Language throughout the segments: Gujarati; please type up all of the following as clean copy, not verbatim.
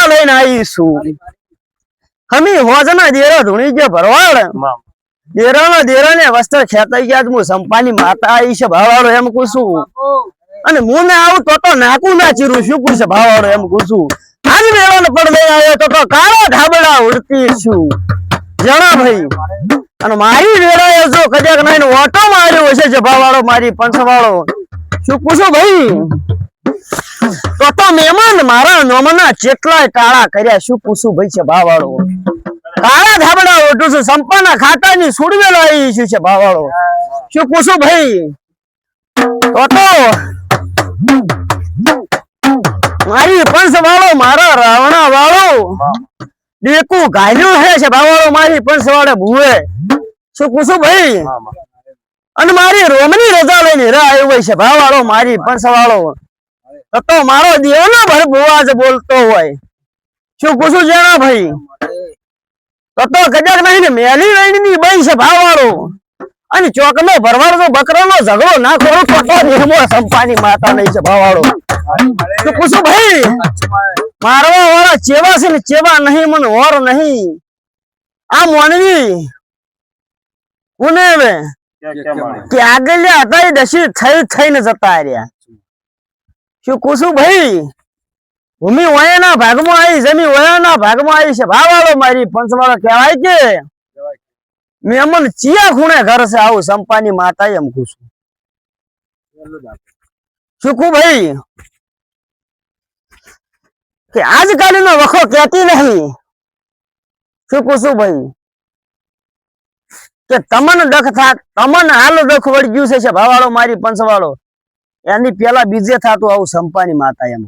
રજા લઈને આવીશું હમી હોજના દેરા ધૂણી જે ભરવાડ દેરાને વસ્ત્ર ખેતાઈ ગયા હું સંપાની માતા આવી છે ભાવાળો એમ કુશું અને હું ને આવું તો નાકું ના ચીરું શું પૂછે ભાવાળો એમ કુશું આજ મેળાને પણ લઈ આવ્યો તો કાળા ધાબળા ઉડતી છું જણા ભાઈ અને મારી વેળાએ જો કદાચ નહીં ઓટો માર્યો હશે છે ભાવાળો મારી પંચવાળો શું પૂછું ભાઈ તો મહેમાન મારા નોમના કેટલાય ટાળા કર્યા શું પૂછું ભાઈ છે ભાવાળો કાળા ધાબળા ઓઢું છું સંપાના ખાતાની સુડવેલો આવી છે ભાવાળો શું પૂછું ભાઈ તો મારી પંચવાળો મારા રાવણા વાળો દેકુ ગાલ્યું હે છે ભાવાળો મારી પંચવાળે ભૂવે શું પૂછું ભાઈ અને મારી રોમની રજા લઈને આવ્યો હોય છે ભાવાળો મારી પંચવાળો તો મારો દેવનો ભર બુવાજ બોલતો હોય શું પૂછું જણા ભાઈ તો કદાચ નહીં મેલી વેણની બઈ છે ભાવાળો અને ચોકનો ભરવાડો બકરાનો ઝઘડો ના ખોરો તો દેહમો સંપાની માતા નહીં છે ભાવાળો શું પૂછું ભાઈ મારવા વાળા ચેવા છે ને ચેવા નહીં મને ઓર નહીં આ મોનવી કોને હવે કે આગળ્યા હતા દશી થઈને જતા રહ્યા શું પૂછું ભાઈ ભૂમિ વયાના ભાગમાં આવી જમી વયાના ભાગમાં આવી છે ભાવાળો મારી પંચવાળો કહેવાય કે મેમન ચિયા ખૂણે ઘર છે આવું સંપાની માતા એમ પૂછું શું ભાઈ કે આજકાલનો વખો કહેતી નહીં શું પૂછું ભાઈ કે તમને દખ થાત તમને હાલ દખ વળી ગયું છે ભાવાળો મારી પંચવાળો એની પેલા બીજે થાતું આવું સંપાની માતા એમ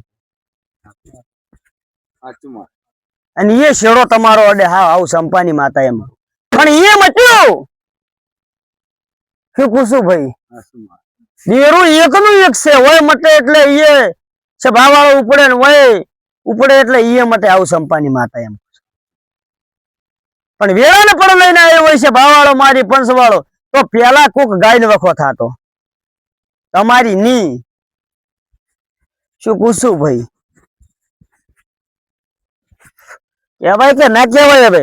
અને એ શેડો તમારો અડે હા આવું સંપાની માતા એમ પણ એ મટ્યું શું પૂછું ભાઈ દેરું એકનું એક છે હોય મટે એટલે એ છે ભાવાળો ઉપડે ને હોય ઉપડે એટલે એ મટે આવું સંપાની માતા એમ પણ વેળાને પણ લઈને આવ્યો હોય છે ભાવાળો મારી પંચવાળો તો પેલા કોક ગાયને વખો થાતો તમારી ની શું પૂછું ભાઈ કહેવાય કે ના કહેવાય હવે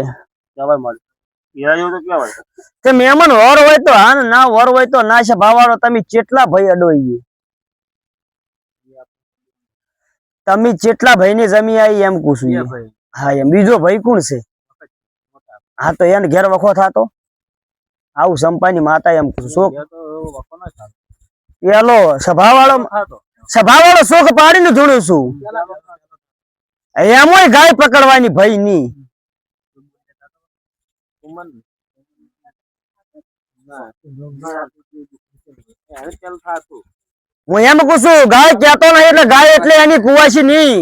કે મહેમાન વર હોય તો હા ના વર હોય તો ના છે ભાવાળો તમે કેટલા ભાઈ અડોઈએ તમે કેટલા ભાઈ ની જમી આવી એમ પૂછું હા એમ બીજો ભાઈ કોણ છે હા તો એને ઘેર વખો થાતો આવું સંપાની માતા એમ પૂછું પેલો સભાવાળો શોખ પાડીને ધૂણું છું એમોય ગાય પકડવાની ભાઈ ની હું એમ પૂછું ગાય કેતો નહીં એટલે ગાય એટલે એની કુવાસી ની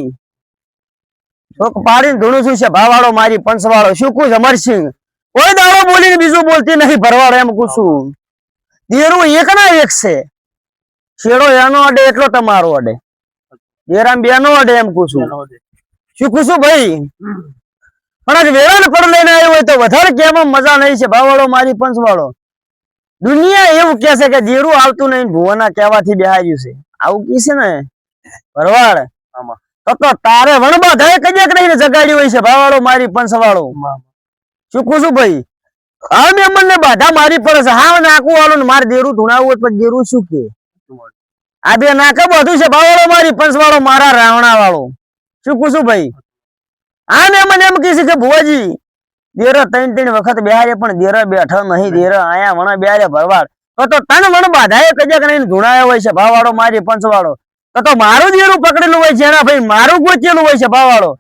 શોખ પાડીને ધૂણું છું છે ભાવાળો મારી પંચવાળો શું કું અમરસિંહ કોઈ દાડો બોલીને બીજું બોલતી નહીં ભરવાડો એમ પૂછું દેરું એક ના એક છે શેડો એનો અડે એટલો તમારો અડે દેરામ બેનો અડે એમ પૂછું શું પૂછું ભાઈ પણ વેળાને પણ લઈને આવ્યો હોય તો વધારે કેમાં મજા નહીં છે ભાવાળો મારી પંચવાળો દુનિયા એવું કે છે કે દેરું આવતું નહીં ભુવાના કહેવાથી બેહાર્યું છે આવું કી છે ને ભરવાડ તો તારે વણબા થાય કદાચ રહીને જગાડ્યું હોય છે ભાવાળો મારી પંચવાળો શું પૂછું ભાઈ હા મેં મને બાધા મારી પડે છે હા નાખું વાળું ને મારે દેરું ધૂણાવું પણ દેરું શું કે આ બે નાકા બધું છે ભાવાળો મારી પંચવાળો મારા રાવણા વાળો શું પૂછું ભાઈ આ મેં મને એમ કહે છે કે ભુવાજી દેરા ત્રણ વખત બેહારે પણ દેરા બેઠા નહીં દેરા આયા વણા બેહારે ભરવાડ તો તન વણ બાધાએ કજાક નહીં ધૂણાયો હોય છે ભાવાળો મારી પંચવાળો તો મારું દેરું પકડેલું હોય છે એના ભાઈ મારું ગોચેલું હોય છે ભાવાળો